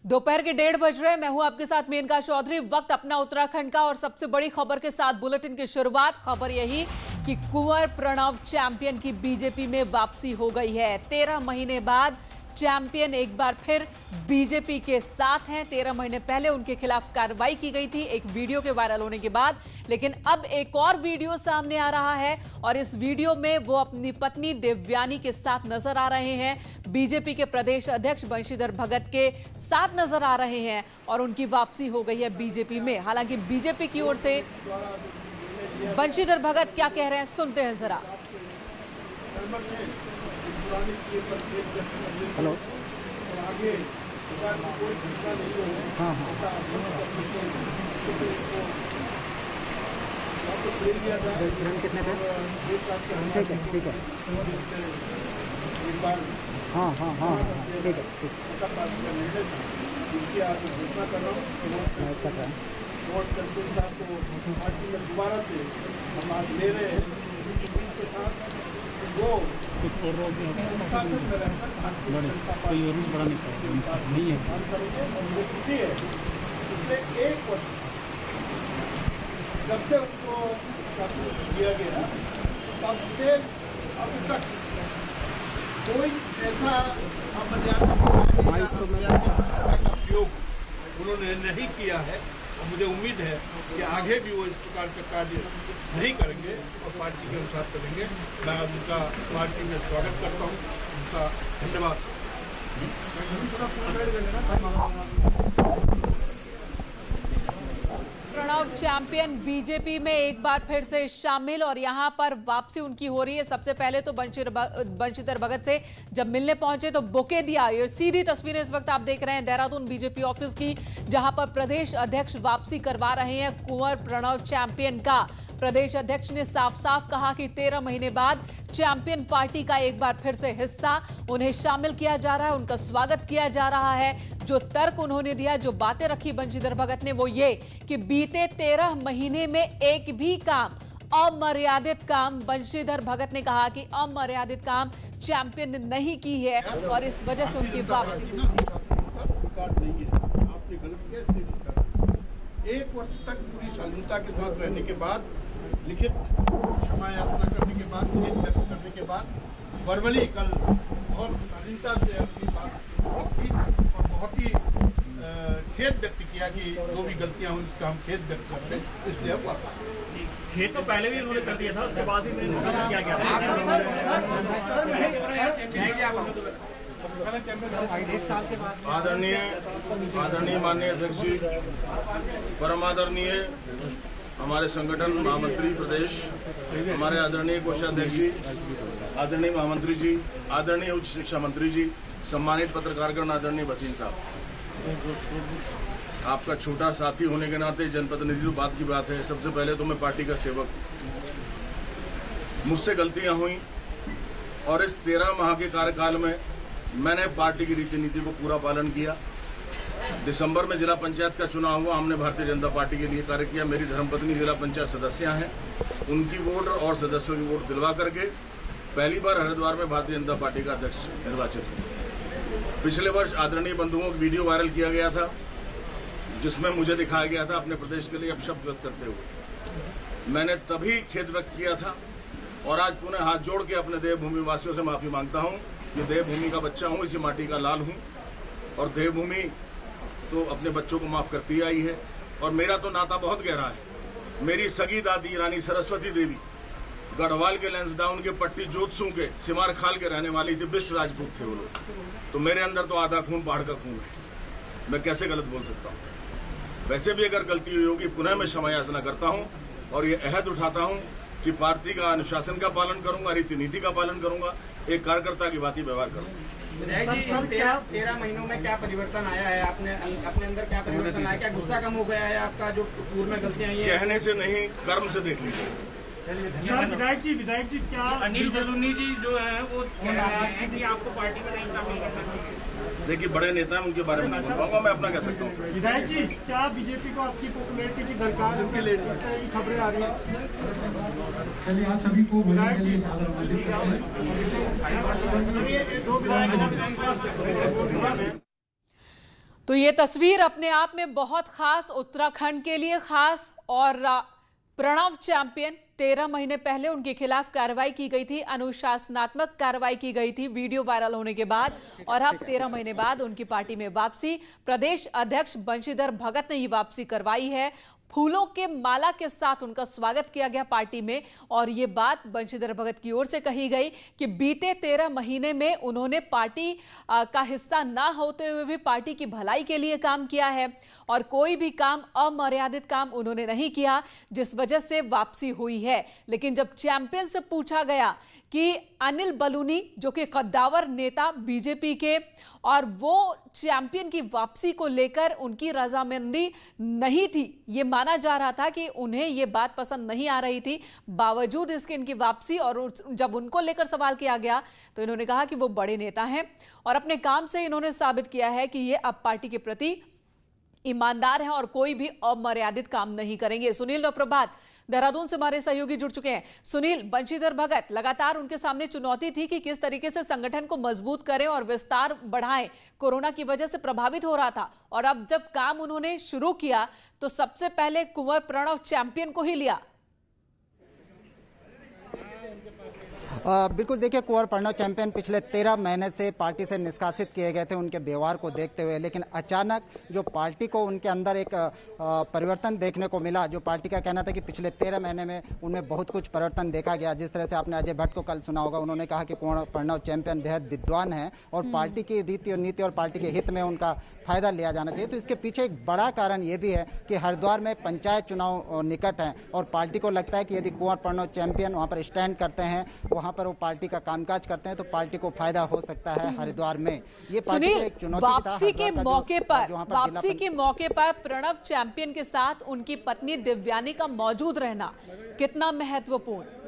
दोपहर के 1:30 बज रहे। मैं हूं आपके साथ मेनका चौधरी। वक्त अपना उत्तराखंड का और सबसे बड़ी खबर के साथ बुलेटिन की शुरुआत। खबर यही कि कुंवर प्रणव चैंपियन की बीजेपी में वापसी हो गई है। 13 महीने बाद चैंपियन एक बार फिर बीजेपी के साथ हैं। 13 महीने पहले उनके खिलाफ कार्रवाई की गई थी एक वीडियो के वायरल होने के बाद, लेकिन अब एक और वीडियो सामने आ रहा है और इस वीडियो में वो अपनी पत्नी देवयानी के साथ नजर आ रहे हैं। बीजेपी के प्रदेश अध्यक्ष बंशीधर भगत के साथ नजर आ रहे हैं और उनकी वापसी हो गई है बीजेपी में। हालांकि बीजेपी की ओर से बंशीधर भगत क्या कह रहे हैं, सुनते हैं जरा। हेलो। हाँ हाँ कितने थे? ठीक है ठीक है। हाँ हाँ हाँ ठीक है ठीक है। दोबारा से हम आज ले रहे हैं के साथ वो कुछ और रोग भी होगा कोई और बड़ा नहीं है। पिछले एक वर्ष जब से उनको दिया गया तब से अब तक कोई ऐसा प्रयोग उन्होंने नहीं किया है। और मुझे उम्मीद है कि आगे भी वो इस प्रकार का कार्य नहीं करेंगे और पार्टी के अनुसार करेंगे। मैं उनका पार्टी में स्वागत करता हूँ, उनका धन्यवाद। प्रणव चैंपियन बीजेपी में एक बार फिर से शामिल और यहां पर वापसी उनकी हो रही है। सबसे पहले तो बंशीधर भगत से जब मिलने पहुंचे तो बुके दिया। ये सीधी तस्वीरें इस वक्त आप देख रहे हैं देहरादून बीजेपी ऑफिस की, जहां पर प्रदेश अध्यक्ष वापसी करवा रहे हैं कुंवर प्रणव चैंपियन का। प्रदेश अध्यक्ष ने साफ साफ कहा कि 13 महीने बाद चैंपियन पार्टी का एक बार फिर से हिस्सा उन्हें शामिल किया जा रहा है, उनका स्वागत किया जा रहा है। जो तर्क उन्होंने दिया, जो बातें रखी बंशीधर भगत ने, वो ये कि बीते 13 महीने में एक भी काम, अमर्यादित काम, बंशीधर भगत ने कहा कि अमर्यादित काम चैंपियन ने नहीं की है और इस वजह से उनकी वापसी हुई। एक वर्ष तक पूरी शालीनता के साथ रहने के बाद, लिखित क्षमा यात्रा करने के बाद, खेद व्यक्त करने के बाद, वर्बली कल बहुत शालीनता से अपनी बात रखी और बहुत ही खेद व्यक्त किया कि जो भी गलतियां हुई उसका हम खेद व्यक्त करते हैं, इसलिए अब वापस। खेद तो पहले भी उन्होंने कर दिया था, उसके बाद ही मैंने क्या किया था। आदरणीय माननीय अध्यक्ष जी, परम आदरणीय हमारे संगठन महामंत्री प्रदेश, हमारे आदरणीय कोषाध्यक्ष जी, आदरणीय महामंत्री जी, आदरणीय उच्च शिक्षा मंत्री जी, सम्मानित पत्रकारगण, आदरणीय वसीम साहब, आपका छोटा साथी होने के नाते जनप्रतिनिधि तो बात की बात है। सबसे पहले तो मैं पार्टी का सेवक, मुझसे गलतियां हुई और इस 13 माह के कार्यकाल में मैंने पार्टी की रीति नीति को पूरा पालन किया। दिसंबर में जिला पंचायत का चुनाव हुआ, हमने भारतीय जनता पार्टी के लिए कार्य किया। मेरी धर्मपत्नी जिला पंचायत सदस्य हैं, उनकी वोट और सदस्यों की वोट दिलवा करके पहली बार हरिद्वार में भारतीय जनता पार्टी का अध्यक्ष निर्वाचित हुआ। पिछले वर्ष आदरणीय बंधुओं का वीडियो वायरल किया गया था, जिसमें मुझे दिखाया गया था अपने प्रदेश के लिए अपशब्द व्यक्त करते हुए। मैंने तभी खेद व्यक्त किया था और आज पुनः हाथ जोड़ के अपने देवभूमि वासियों से माफी मांगता हूं। ये देवभूमि का बच्चा हूं, इसी माटी का लाल हूं और देवभूमि तो अपने बच्चों को माफ करती आई है और मेरा तो नाता बहुत गहरा है। मेरी सगी दादी रानी सरस्वती देवी गढ़वाल के लैंसडाउन के पट्टी जोतसू के सिमार खाल के रहने वाली थी, बिष्ट राजपूत थे वो लोग। तो मेरे अंदर तो आधा खून पहाड़ का खून है, मैं कैसे गलत बोल सकता हूँ। वैसे भी अगर गलती हुई होगी पुनः मैं क्षमा याचना करता हूँ और ये अहद उठाता हूँ कि पार्टी का अनुशासन का पालन करूंगा, रीति नीति का पालन करूंगा, एक कार्यकर्ता की बात ही व्यवहार करूंगा। 13 महीनों में क्या परिवर्तन आया है? आपने अपने अंदर क्या परिवर्तन आया? क्या गुस्सा कम हो गया है आपका? जो पूर्व में गलतियां ये कहने से नहीं, कर्म से देख लीजिए। विधायक जी क्या अनिल जलूनी जी जो है वो कह रहे हैं कि आपको पार्टी में नहीं शामिल करना चाहिए। देखिए, बड़े नेता हैं, उनके बारे में नहीं बोल पाऊंगा, मैं अपना कह सकता हूँ। विधायक जी, क्या बीजेपी को आपकी पॉपुलैरिटी की दरकार है? इस तरह की खबरें आ रही हैं। चलिए आप सभी को विधायक जी तो ये तस्वीर अपने आप में बहुत खास, उत्तराखंड के लिए खास। और प्रणव चैंपियन 13 महीने पहले उनके खिलाफ कार्रवाई की गई थी, अनुशासनात्मक कार्रवाई की गई थी वीडियो वायरल होने के बाद, और अब 13 महीने बाद उनकी पार्टी में वापसी। प्रदेश अध्यक्ष बंशीधर भगत ने ये वापसी करवाई है। फूलों के माला के साथ उनका स्वागत किया गया पार्टी में। और ये बात बंशीधर भगत की ओर से कही गई कि बीते 13 महीने में उन्होंने पार्टी का हिस्सा ना होते हुए भी पार्टी की भलाई के लिए काम किया है, और कोई भी काम, अमर्यादित काम उन्होंने नहीं किया, जिस वजह से वापसी हुई है। लेकिन जब चैंपियन से पूछा गया कि अनिल बलूनी, जो कि कद्दावर नेता बीजेपी के, और वो चैंपियन की वापसी को लेकर उनकी रजामंदी नहीं थी, ये माना जा रहा था कि उन्हें ये बात पसंद नहीं आ रही थी, बावजूद इसके इनकी वापसी। और जब उनको लेकर सवाल किया गया तो इन्होंने कहा कि वो बड़े नेता हैं और अपने काम से इन्होंने साबित किया है कि ये अब पार्टी के प्रति ईमानदार हैं और कोई भी अमर्यादित काम नहीं करेंगे। सुनील और प्रभात देहरादून से हमारे सहयोगी जुड़ चुके हैं। सुनील, बंशीधर भगत, लगातार उनके सामने चुनौती थी कि किस तरीके से संगठन को मजबूत करें और विस्तार बढ़ाएं। कोरोना की वजह से प्रभावित हो रहा था, और अब जब काम उन्होंने शुरू किया तो सबसे पहले कुंवर प्रणव चैंपियन को ही लिया। बिल्कुल, देखिए, कुंवर प्रणव चैंपियन पिछले 13 महीने से पार्टी से निष्कासित किए गए थे उनके व्यवहार को देखते हुए, लेकिन अचानक जो पार्टी को उनके अंदर एक परिवर्तन देखने को मिला। जो पार्टी का कहना था कि पिछले 13 महीने में उनमें बहुत कुछ परिवर्तन देखा गया। जिस तरह से आपने अजय भट्ट को कल सुना होगा, उन्होंने कहा कि कुंवर प्रणव चैंपियन बेहद विद्वान हैं और पार्टी की रीति और नीति और पार्टी के हित में उनका फायदा लिया जाना चाहिए। तो इसके पीछे एक बड़ा कारण ये भी है कि हरिद्वार में पंचायत चुनाव निकट हैं और पार्टी को लगता है कि यदि कुंवर प्रणव चैंपियन वहाँ पर स्टैंड करते हैं, वहाँ पर वो पार्टी का कामकाज करते हैं, तो पार्टी को फायदा हो सकता है हरिद्वार में। ये सुनील, वापसी के मौके पर प्रणव चैंपियन के साथ उनकी पत्नी दिव्यानी का मौजूद रहना कितना महत्वपूर्ण?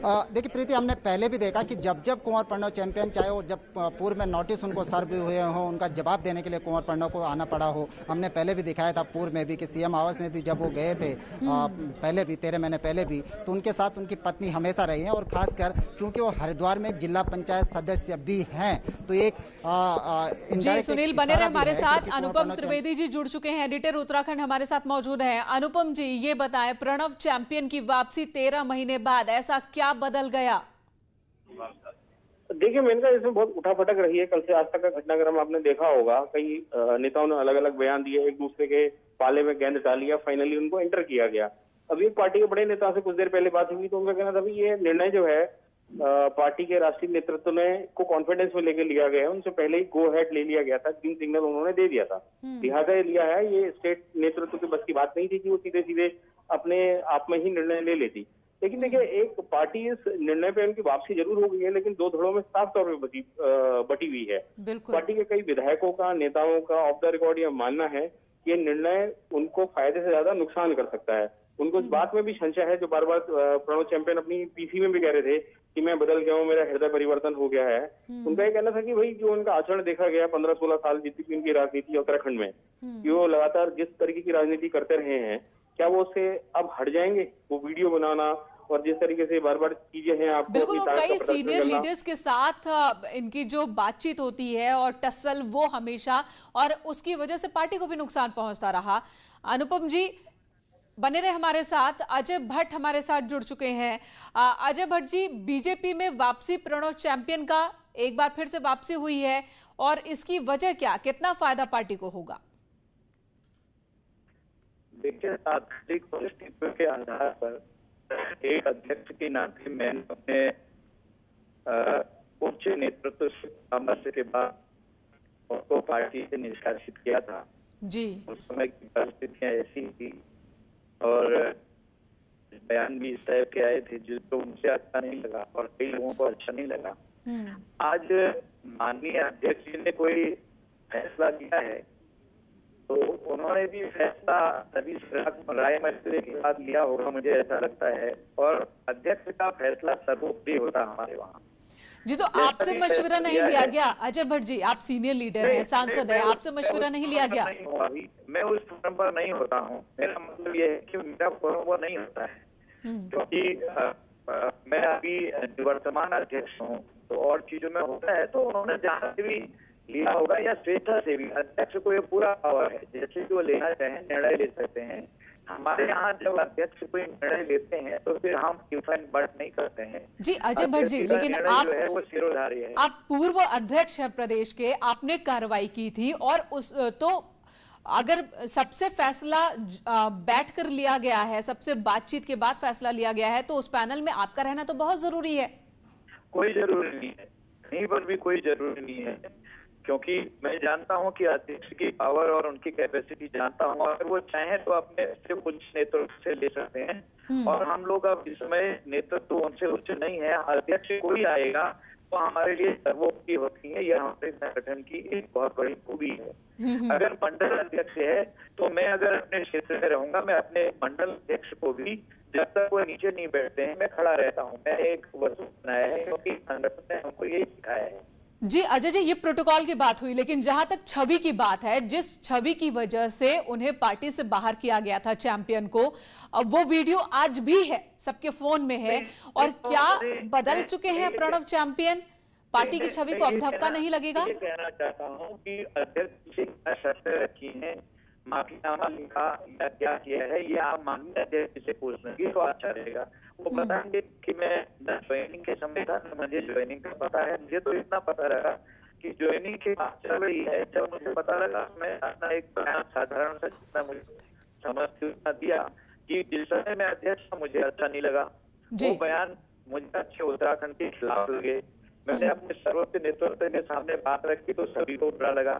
देखिए प्रीति, हमने पहले भी देखा कि जब जब कुंवर प्रणव चैंपियन, चाहे वो जब पूर्व में नोटिस उनको सर्व हुए हो, उनका जवाब देने के लिए कुंवर प्रणव को आना पड़ा हो। हमने पहले भी दिखाया था पूर्व में भी कि सीएम आवास में भी जब वो गए थे पहले भी 13 महीने पहले भी, तो उनके साथ उनकी पत्नी हमेशा रही है। और खासकर चूंकि वो हरिद्वार में जिला पंचायत सदस्य भी हैं, तो एक जी सुनील, बने रहे हमारे साथ। अनुपम त्रिवेदी जी जुड़ चुके हैं, एडिटर उत्तराखंड हमारे साथ मौजूद हैं। अनुपम जी, ये बताएं, प्रणव चैंपियन की वापसी 13 महीने बाद, ऐसा क्या बदल गया? देखिए, मैंने कहा इसमें बहुत उठापटक रही है। कल से आज तक का घटनाक्रम आपने देखा होगा। कई नेताओं ने अलग अलग बयान दिए, एक दूसरे के पाले में गेंद डाली, फाइनली उनको एंटर किया गया। अभी एक पार्टी के बड़े नेता से कुछ देर पहले बात हुई, तो उनका कहना था ये निर्णय जो है पार्टी के राष्ट्रीय नेतृत्व ने को कॉन्फिडेंस में लेकर लिया गया है। उनसे पहले ही गो हेड ले लिया गया था, ग्रीन सिग्नल उन्होंने दे दिया था, लिहाजा ये लिया है। ये स्टेट नेतृत्व की बस की बात नहीं थी कि वो सीधे सीधे अपने आप में ही निर्णय ले लेती। लेकिन देखिए, एक पार्टी इस निर्णय पे उनकी वापसी जरूर हो गई है, लेकिन दो धड़ों में साफ तौर पे बटी हुई है। पार्टी के कई विधायकों का, नेताओं का ऑफ द रिकॉर्ड यह मानना है कि निर्णय उनको फायदे से ज्यादा नुकसान कर सकता है। उनको इस बात में भी संशय है, जो बार बार प्रणव चैंपियन अपनी पीसी में भी कह रहे थे कि मैं बदल गया हूँ, मेरा हृदय परिवर्तन हो गया है। उनका ये कहना था कि भाई जो उनका आचरण देखा गया 15-16 साल जितनी उनकी राजनीति उत्तराखंड में, कि वो लगातार जिस तरीके की राजनीति करते रहे हैं, क्या वो उससे अब हट जाएंगे? वो वीडियो बनाना और जिस तरीके से बार बार चीजें हैं, आपको बिल्कुल, कई सीनियर लीडर्स के साथ इनकी जो बातचीत होती है और टसल, वो हमेशा, और उसकी वजह से पार्टी को भी नुकसान पहुंचता रहा। अनुपम जी बने रहे हमारे साथ। अजय भट्ट हमारे साथ जुड़ चुके हैं। अजय भट्ट जी, बीजेपी में वापसी प्रणव चैंपियन का एक बार फिर से वापसी हुई है, और इसकी वजह क्या, कितना फायदा पार्टी को होगा? देखिए, आर्थिक परिस्थितियों के आधार पर एक अध्यक्ष के नाते मैंने अपने उच्च नेतृत्व से परामर्श के बाद उनको पार्टी से निष्कासित किया था जी। उस समय की परिस्थितियां ऐसी थी और बयान भी इस टाइप के आए थे जिसको उनसे अच्छा नहीं लगा और कई लोगों को अच्छा नहीं लगा। आज माननीय अध्यक्ष जी ने कोई फैसला किया है, तो उन्होंने भी फैसला सभी राय मशवरे के बाद लिया होगा, मुझे ऐसा लगता है। और अध्यक्ष का फैसला सर्वोपरि होता हमारे वहाँ जी। तो आपसे मशवरा नहीं लिया गया? अजय भट्ट जी, आप सीनियर लीडर हैं, सांसद हैं, आपसे मशवरा नहीं लिया गया? मैं उस फोरम पर नहीं होता हूँ। मेरा मतलब ये है कि मेरा फोरम पर नहीं होता है, क्योंकि मैं अभी वर्तमान अध्यक्ष हूँ, तो और चीजों में होता है। तो उन्होंने जहाँ से भी लिया होगा या स्वेच्छा से भी। अध्यक्ष को ये पूरा पावर है, जैसे कि वो लेना चाहें निर्णय ले सकते हैं। हमारे यहाँ जब अध्यक्ष कोई निर्णय लेते हैं तो फिर हम डिफाइन बट नहीं करते हैं। जी अजय भट्ट जी, लेकिन आप जो है वो सिरोधार्य है। आप पूर्व अध्यक्ष हैं प्रदेश के, आपने कार्रवाई की थी और उस तो अगर सबसे फैसला बैठ कर लिया गया है, सबसे बातचीत के बाद फैसला लिया गया है, तो उस पैनल में आपका रहना तो बहुत जरूरी है। कोई जरूरी नहीं है, कहीं पर भी कोई जरूरी नहीं है, क्योंकि मैं जानता हूं कि अध्यक्ष की पावर और उनकी कैपेसिटी जानता हूं। अगर वो चाहें तो अपने से उच्च नेतृत्व से ले सकते हैं, और हम लोग अब इस समय नेतृत्व उनसे उच्च नहीं है। अध्यक्ष कोई आएगा तो हमारे लिए सर्वोपरि होती है, यह हमारे संगठन की एक बहुत बड़ी खूबी है। अगर मंडल अध्यक्ष है तो मैं अगर अपने क्षेत्र में रहूंगा, मैं अपने मंडल अध्यक्ष को भी जब तक वो नीचे नहीं बैठते हैं मैं खड़ा रहता हूं। मैं एक वसूल बनाया है क्योंकि संगठन ने हमको यही सिखाया है। जी अजय जी, ये प्रोटोकॉल की बात हुई, लेकिन जहां तक छवि की बात है, जिस छवि की वजह से उन्हें पार्टी से बाहर किया गया था चैंपियन को, अब वो वीडियो आज भी है, सबके फोन में है। और क्या बदल चुके हैं प्रणव चैंपियन? पार्टी की छवि को अब धक्का नहीं लगेगा? ये कहना चाहता हूँ कि अध्यक्ष से क्या शर्तें रखी हैं, माफीनामा लिखा या क्या किया है, ये आप माननीय अध्यक्ष से पूछ लेंगे तो अच्छा रहेगा। वो बताएंगे कि मैं न ज्वाइनिंग के समय था न मुझे ज्वाइनिंग का पता है। मुझे तो इतना पता लगा कि ज्वाइनिंग की बात चल रही है, जब मुझे पता लगा मैं अपना एक बयान साधारण सा जितना मुझे समझ दिया कि जिस समय मैं अध्यक्ष था मुझे अच्छा नहीं लगा। वो बयान मुझे अच्छे उत्तराखंड के खिलाफ लगे। मैंने अपने सर्वोच्च नेतृत्व के सामने बात रखी तो सभी को बुरा लगा।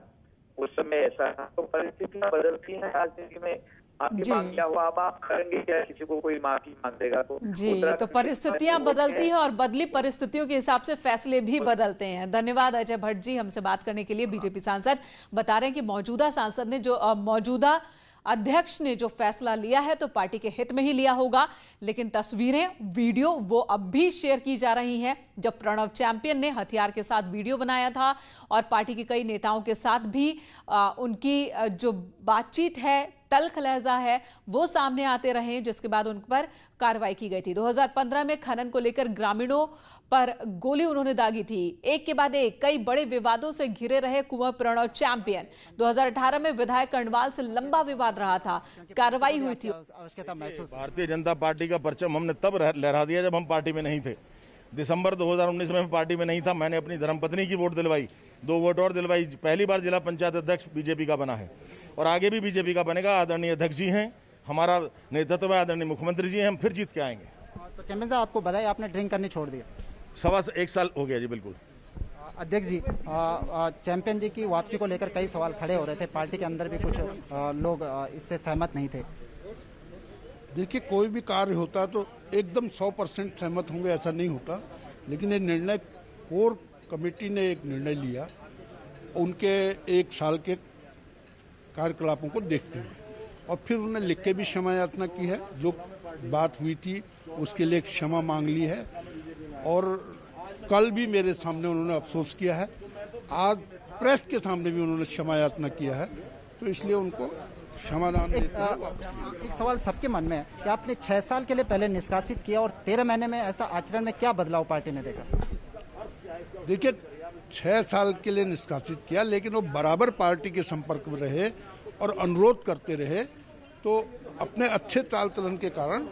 उस समय ऐसा था, तो परिस्थितियां बदलती हैं राजनीति में। आपकी बात क्या हुआ, अब आप करेंगे क्या? किसी को कोई माफी मांगेगा तो जी, तो परिस्थितियां बदलती हैं और बदली परिस्थितियों के हिसाब से फैसले भी बदलते हैं। धन्यवाद अजय भट्ट जी हमसे बात करने के लिए। बीजेपी सांसद बता रहे हैं कि मौजूदा सांसद ने जो मौजूदा अध्यक्ष ने जो फैसला लिया है तो पार्टी के हित में ही लिया होगा, लेकिन तस्वीरें, वीडियो वो अब भी शेयर की जा रही हैं। जब प्रणव चैंपियन ने हथियार के साथ वीडियो बनाया था और पार्टी के कई नेताओं के साथ भी उनकी जो बातचीत है, तल्ख लहजा है, वो सामने आते रहे, जिसके बाद उन पर कार्रवाई की गई थी। 2015 में खनन को लेकर ग्रामीणों पर गोली उन्होंने दागी थी। एक के बाद एक कई बड़े विवादों से घिरे रहे कुंवर प्रणव चैंपियन। 2018 में विधायक कर्णवाल से लंबा विवाद रहा था, कार्रवाई हुई थी। भारतीय जनता पार्टी का परचम हमने तब लहरा दिया जब हम पार्टी में नहीं थे। दिसंबर 2019 में मैं पार्टी में नहीं था। मैंने अपनी धर्मपत्नी की वोट दिलवाई, 2 वोट और दिलवाई। पहली बार जिला पंचायत अध्यक्ष बीजेपी का बना है और आगे भी बीजेपी का बनेगा। आदरणीय अध्यक्ष जी हैं, हमारा नेतृत्व है, आदरणीय मुख्यमंत्री जी हैं, हम फिर जीत के आएंगे। तो चैंपियन साहब, आपको बताया आपने ड्रिंक करनी छोड़ दिया? 1 साल हो गया जी। बिल्कुल अध्यक्ष जी, चैंपियन जी की वापसी को लेकर कई सवाल खड़े हो रहे थे। पार्टी के अंदर भी कुछ लोग इससे सहमत नहीं थे। देखिए, कोई भी कार्य होता तो एकदम 100% सहमत होंगे ऐसा नहीं होता, लेकिन ये निर्णय कोर कमेटी ने एक निर्णय लिया उनके 1 साल के कार्यकलापों को देखते हुए, और फिर उन्होंने लिख के भी क्षमा याचना की है। जो बात हुई थी उसके लिए क्षमा मांग ली है, और कल भी मेरे सामने उन्होंने अफसोस किया है। आज प्रेस के सामने भी उन्होंने क्षमा याचना किया है, तो इसलिए उनको क्षमादान देते हैं। एक सवाल सबके मन में है कि आपने 6 साल के लिए पहले निष्कासित किया और 13 महीने में ऐसा आचरण में क्या बदलाव पार्टी ने देखा? देखिए, 6 साल के लिए निष्कासित किया, लेकिन वो बराबर पार्टी के संपर्क में रहे और अनुरोध करते रहे, तो अपने अच्छे चाल चलन के कारण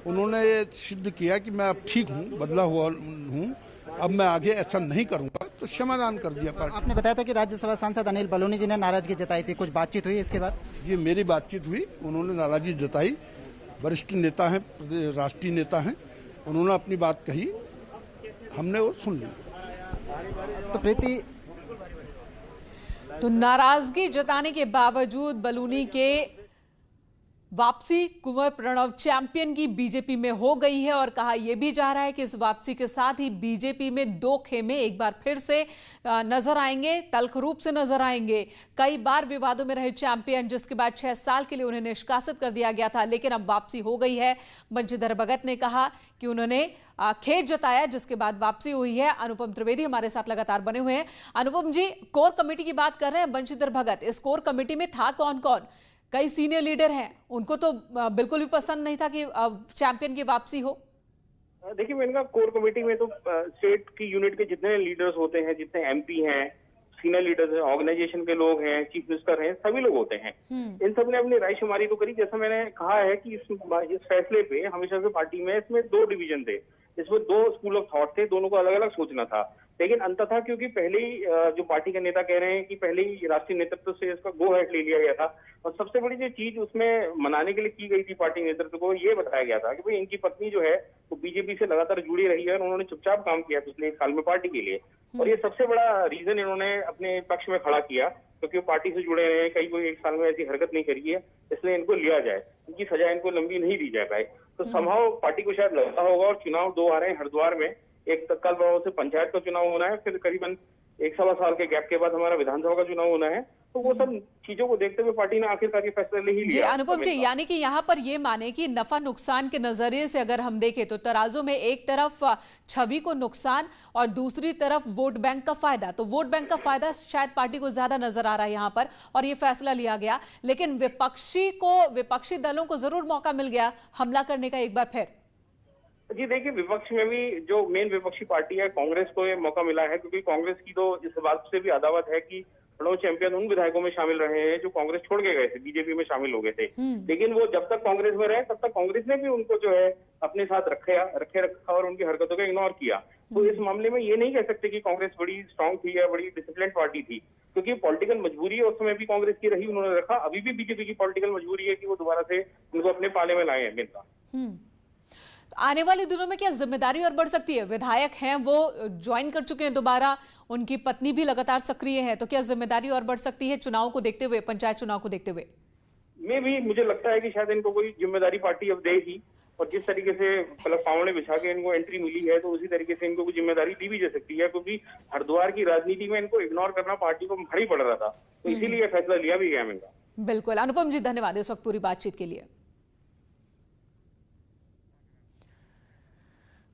उन्होंने ये सिद्ध किया कि मैं अब ठीक हूँ, बदला हुआ हूँ, अब मैं आगे ऐसा नहीं करूँगा, तो क्षमादान कर दिया पार्टी। आपने बताया था कि राज्यसभा सांसद अनिल बलूनी जी ने नाराजगी जताई थी, कुछ बातचीत हुई इसके बाद? ये मेरी बातचीत हुई, उन्होंने नाराजगी जताई। वरिष्ठ नेता हैं, राष्ट्रीय नेता हैं, उन्होंने अपनी बात कही, हमने वो सुन ली। तो प्रीति, तो नाराजगी जताने के बावजूद बलूनी के वापसी कुंवर प्रणव चैंपियन की बीजेपी में हो गई है, और कहा यह भी जा रहा है कि इस वापसी के साथ ही बीजेपी में 2 खेमे एक बार फिर से नजर आएंगे, तल्ख रूप से नजर आएंगे। कई बार विवादों में रहे चैंपियन, जिसके बाद 6 साल के लिए उन्हें निष्कासित कर दिया गया था, लेकिन अब वापसी हो गई है। बंशीधर भगत ने कहा कि उन्होंने खेद जताया, जिसके बाद वापसी हुई है। अनुपम त्रिवेदी हमारे साथ लगातार बने हुए हैं। अनुपम जी, कोर कमेटी की बात कर रहे हैं बंशीधर भगत, इस कोर कमेटी में था कौन कौन? कई सीनियर लीडर हैं, उनको तो बिल्कुल भी पसंद नहीं था कि चैंपियन की वापसी हो। देखिए, मैंने कहा कोर कमेटी में तो स्टेट की यूनिट के जितने लीडर्स होते हैं, जितने एमपी हैं, सीनियर लीडर्स हैं, ऑर्गेनाइजेशन के लोग हैं, चीफ मिनिस्टर हैं, सभी लोग होते हैं। इन सब ने अपनी रायशुमारी तो करी। जैसा मैंने कहा है कि इस फैसले पे हमेशा से पार्टी में इसमें 2 डिवीजन थे, इसमें 2 स्कूल ऑफ थॉट थे, दोनों को अलग अलग सोचना था। लेकिन अंततः क्योंकि पहले ही जो पार्टी के नेता कह रहे हैं कि पहले ही राष्ट्रीय नेतृत्व से इसका गो हेड ले लिया गया था, और सबसे बड़ी जो चीज उसमें मनाने के लिए की गई थी पार्टी नेतृत्व को, ये बताया गया था कि भाई इनकी पत्नी जो है वो बीजेपी से लगातार जुड़ी रही है और उन्होंने चुपचाप काम किया पिछले 1 साल में पार्टी के लिए। और ये सबसे बड़ा रीजन इन्होंने अपने पक्ष में खड़ा किया, क्योंकि वो पार्टी से जुड़े रहे हैं, कहीं कोई 1 साल में ऐसी हरकत नहीं करी है, इसलिए इनको लिया जाए, इनकी सजा इनको लंबी नहीं दी जा पाए। तो संभव पार्टी को शायद लगता होगा, और चुनाव 2 आ रहे हैं हरिद्वार में, एक तत्काल प्रभाव से पंचायत का चुनाव होना है, फिर करीबन 1-1.25 साल के गैप के बाद हमारा विधानसभा का चुनाव होना है। तो वो सब चीजों को देखते हुए पार्टी ने आखिरकार ये फैसला ले ही लिया। जी अनुपम जी, यानी कि यहाँ पर ये माने कि नफा नुकसान के नजरिए से अगर हम देखें तो तराजू में एक तरफ छवि को नुकसान और दूसरी तरफ वोट बैंक का फायदा, तो वोट बैंक का फायदा शायद पार्टी को ज्यादा नजर आ रहा है यहाँ पर, और ये फैसला लिया गया। लेकिन विपक्षी दलों को जरूर मौका मिल गया हमला करने का एक बार फिर। जी देखिए, विपक्ष में भी जो मेन विपक्षी पार्टी है कांग्रेस को ये मौका मिला है, क्योंकि कांग्रेस की तो इस बात से भी अदावत है कि प्रणव चैंपियन उन विधायकों में शामिल रहे हैं जो कांग्रेस छोड़ के गए थे, बीजेपी में शामिल हो गए थे। लेकिन वो जब तक कांग्रेस में रहे तब तक कांग्रेस ने भी उनको जो है अपने साथ रखा और उनकी हरकतों को इग्नोर किया। तो इस मामले में ये नहीं कह सकते कि कांग्रेस बड़ी स्ट्रांग थी या बड़ी डिसिप्लिन पार्टी थी, क्योंकि पॉलिटिकल मजबूरी उस समय भी कांग्रेस की रही, उन्होंने रखा। अभी भी बीजेपी की पॉलिटिकल मजबूरी है कि वो दोबारा से उनको अपने पाले में लाए हैं। आने वाले दिनों में क्या जिम्मेदारी और बढ़ सकती है? विधायक हैं वो ज्वाइन कर चुके हैं दोबारा, उनकी पत्नी भी लगातार सक्रिय है, तो क्या जिम्मेदारी और बढ़ सकती है चुनाव को देखते हुए, पंचायत चुनाव को देखते हुए? मुझे लगता है कि शायद इनको कोई जिम्मेदारी पार्टी अब देगी, और जिस तरीके से पावड़े बिछा के इनको एंट्री मिली है तो उसी तरीके से इनको कोई जिम्मेदारी दी भी जा सकती है, क्योंकि हरिद्वार की राजनीति में इनको इग्नोर करना पार्टी को भारी पड़ रहा था, तो इसीलिए फैसला लिया भी गया इनका। बिल्कुल अनुपम जी, धन्यवाद इस वक्त पूरी बातचीत के लिए।